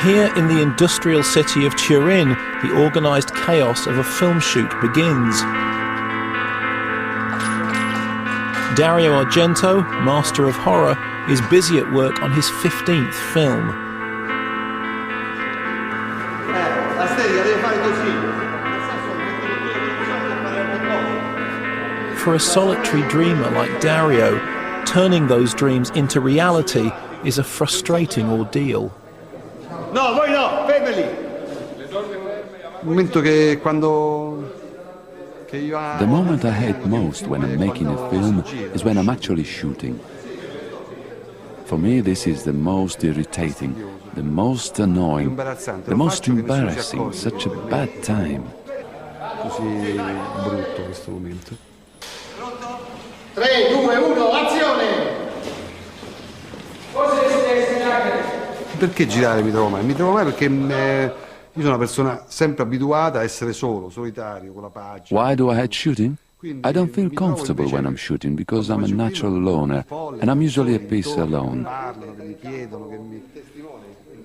Here in the industrial city of Turin, the organised chaos of a film shoot begins. Dario Argento, master of horror, is busy at work on his 15th film. For a solitary dreamer like Dario, turning those dreams into reality is a frustrating ordeal. No, voi no, fermeli! The moment I hate most when I'm making a film is when I'm actually shooting. For me, this is the most irritating, the most annoying, the most embarrassing, such a bad time. 3, 2, 1, azione! Perché girare mi trovo male? Mi trovo male perché io sono una persona sempre abituata a essere solo, solitario, con la pagina. Why do I hate shooting? I don't feel comfortable when I'm shooting because I'm a natural loner and I'm usually at peace alone.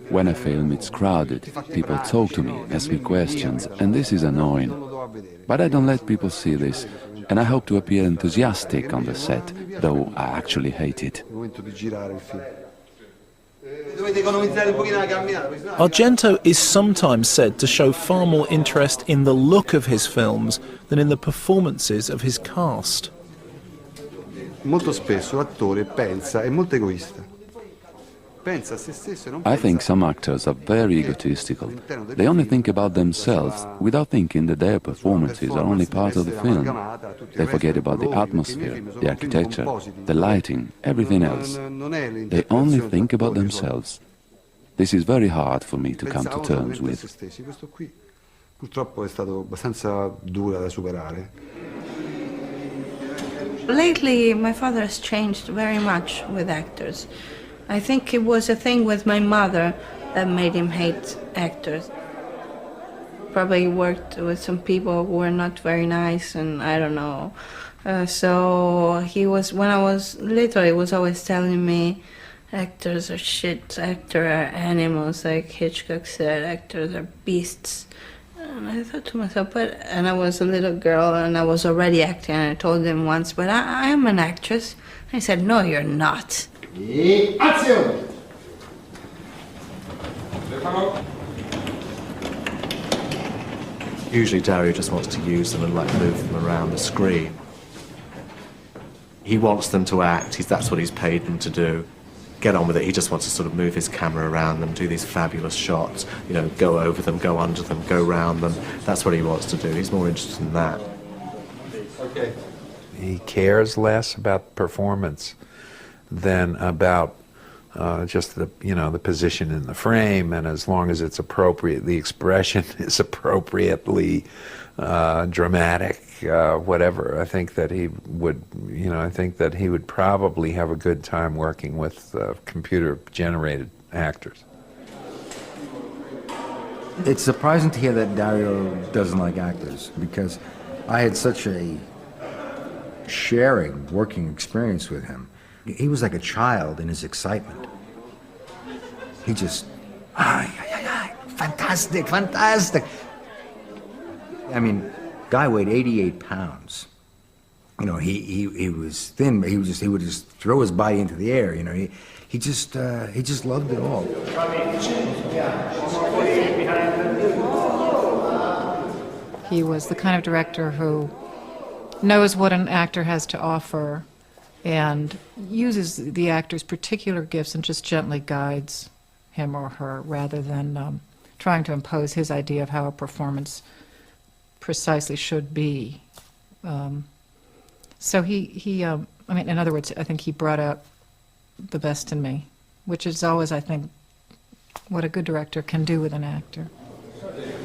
When I film, it's crowded. People talk to me, ask me questions, and this is annoying. But I don't let people see this, and I hope to appear enthusiastic on the set, though I actually hate it. Argento is sometimes said to show far more interest in the look of his films than in the performances of his cast. Molto spesso l'attore pensa, è molto egoista. I think some actors are very egotistical. They only think about themselves without thinking that their performances are only part of the film. They forget about the atmosphere, the architecture, the lighting, everything else. They only think about themselves. This is very hard for me to come to terms with. Purtroppo è stato abbastanza dura da superare. Lately, my father has changed very much with actors. I think it was a thing with my mother that made him hate actors. Probably worked with some people who were not very nice, and I don't know. So he was, when I was little, he was always telling me, actors are shit, actors are animals, like Hitchcock said, actors are beasts. And I thought to myself, and I was a little girl and I was already acting, and I told him once, but I am an actress. I said, no, you're not. Azione! Usually Dario just wants to use them and like move them around the screen. He wants them to act, that's what he's paid them to do. Get on with it, he just wants to sort of move his camera around them, do these fabulous shots, you know, go over them, go under them, go round them. That's what he wants to do, he's more interested in that. Okay. He cares less about performance than about just the, you know, the position in the frame, and as long as it's appropriate, the expression is appropriately dramatic, whatever. I think that he would, you know, I think that he would probably have a good time working with computer-generated actors. It's surprising to hear that Dario doesn't like actors, because I had such a sharing working experience with him. He was like a child in his excitement. He just, fantastic, fantastic. I mean, guy weighed 88 pounds. You know, he was thin, but he would just throw his body into the air. You know, he just loved it all. He was the kind of director who knows what an actor has to offer and uses the actor's particular gifts and just gently guides him or her rather than trying to impose his idea of how a performance precisely should be. So I mean, in other words, I think he brought out the best in me, which is always, I think, what a good director can do with an actor.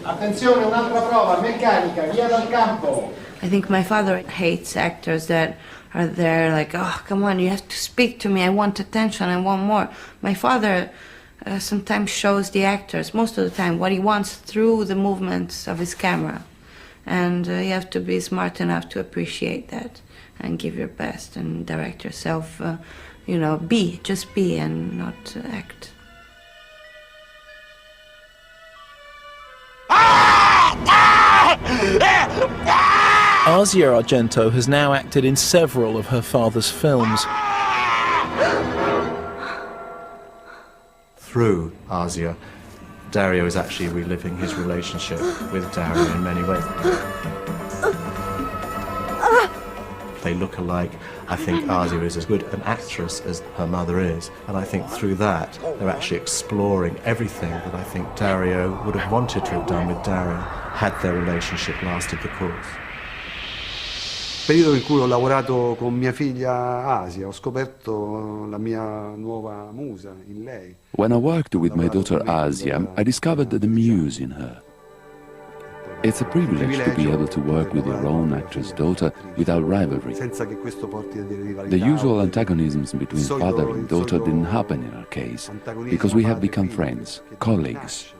Attenzione, un'altra prova, meccanica, via dal campo. I think my father hates actors that are there like, oh, come on, you have to speak to me, I want attention, I want more. My father sometimes shows the actors, most of the time, what he wants through the movements of his camera. And you have to be smart enough to appreciate that and give your best and direct yourself, you know, just be and not act. Asia Argento has now acted in several of her father's films. Through Asia, Dario is actually reliving his relationship with Dario in many ways. They look alike. I think Asia is as good an actress as her mother is, and I think through that they're actually exploring everything that I think Dario would have wanted to have done with Dario had their relationship lasted the course. Periodo in cui ho lavorato con mia figlia Asia, ho scoperto la mia nuova musa in lei. When I worked with my daughter Asia, I discovered the muse in her. It's a privilege to be able to work with your own actress daughter without rivalry. The usual antagonisms between father and daughter didn't happen in our case, because we have become friends, colleagues.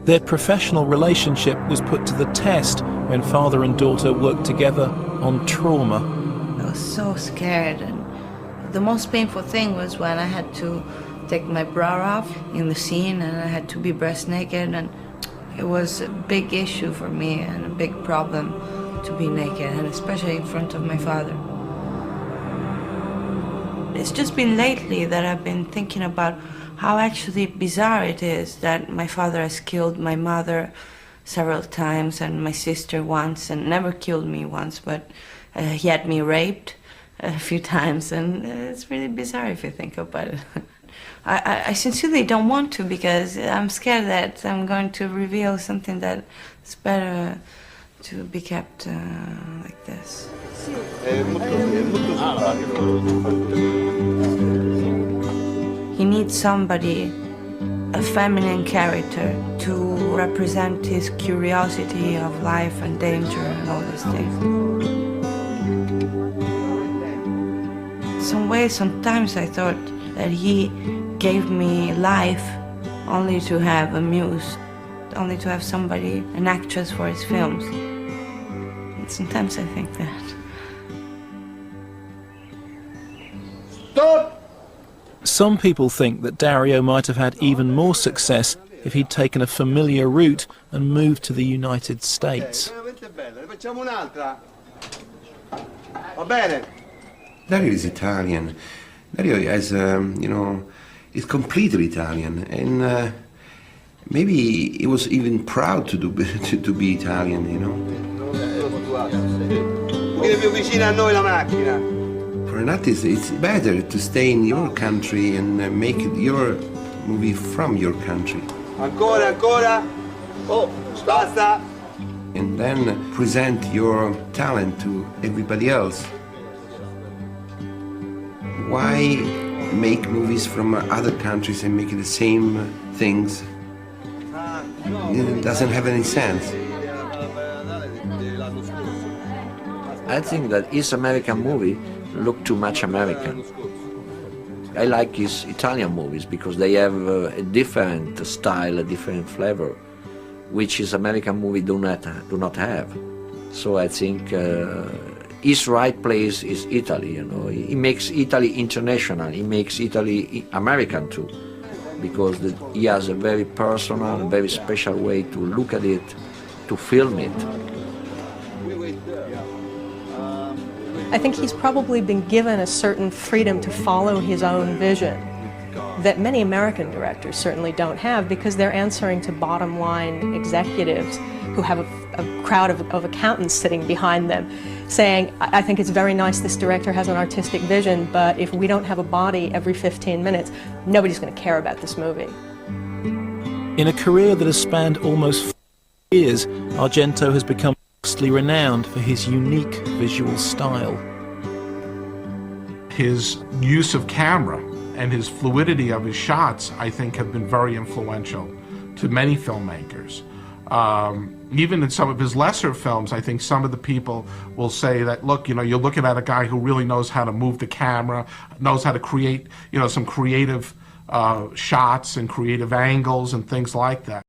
Their professional relationship was put to the test when father and daughter worked together on Trauma. I was so scared, and the most painful thing was when I had to take my bra off in the scene and I had to be breast naked, and it was a big issue for me and a big problem to be naked, and especially in front of my father. It's just been lately that I've been thinking about how actually bizarre it is that my father has killed my mother several times and my sister once, and never killed me once, but he had me raped a few times, and it's really bizarre if you think about it. I sincerely don't want to, because I'm scared that I'm going to reveal something that it's better to be kept like this. He needs somebody, a feminine character, to represent his curiosity of life and danger and all these things. In some ways, sometimes I thought that he gave me life only to have a muse, only to have somebody, an actress for his films. And sometimes I think that. Stop! Some people think that Dario might have had even more success if he'd taken a familiar route and moved to the United States. Dario is Italian. Dario has, is completely Italian, and maybe he was even proud to be Italian, you know. For an artist, it's better to stay in your country and make your movie from your country. Ancora. Oh, basta. And then present your talent to everybody else. Why make movies from other countries and make the same things? It doesn't have any sense. I think that his American movie look too much American. I like his Italian movies because they have a different style, a different flavor, which his American movie do not have. So I think his right place is Italy. You know, he makes Italy international. He makes Italy American too, because he has a very personal, very special way to look at it, to film it. I think he's probably been given a certain freedom to follow his own vision that many American directors certainly don't have, because they're answering to bottom line executives who have a crowd of accountants sitting behind them saying, I think it's very nice this director has an artistic vision, but if we don't have a body every 15 minutes, nobody's going to care about this movie. In a career that has spanned almost 4 years, Argento has become mostly renowned for his unique visual style. His use of camera and his fluidity of his shots, I think, have been very influential to many filmmakers. Even in some of his lesser films, I think some of the people will say that, look, you're looking at a guy who really knows how to move the camera, knows how to create, some creative shots and creative angles and things like that.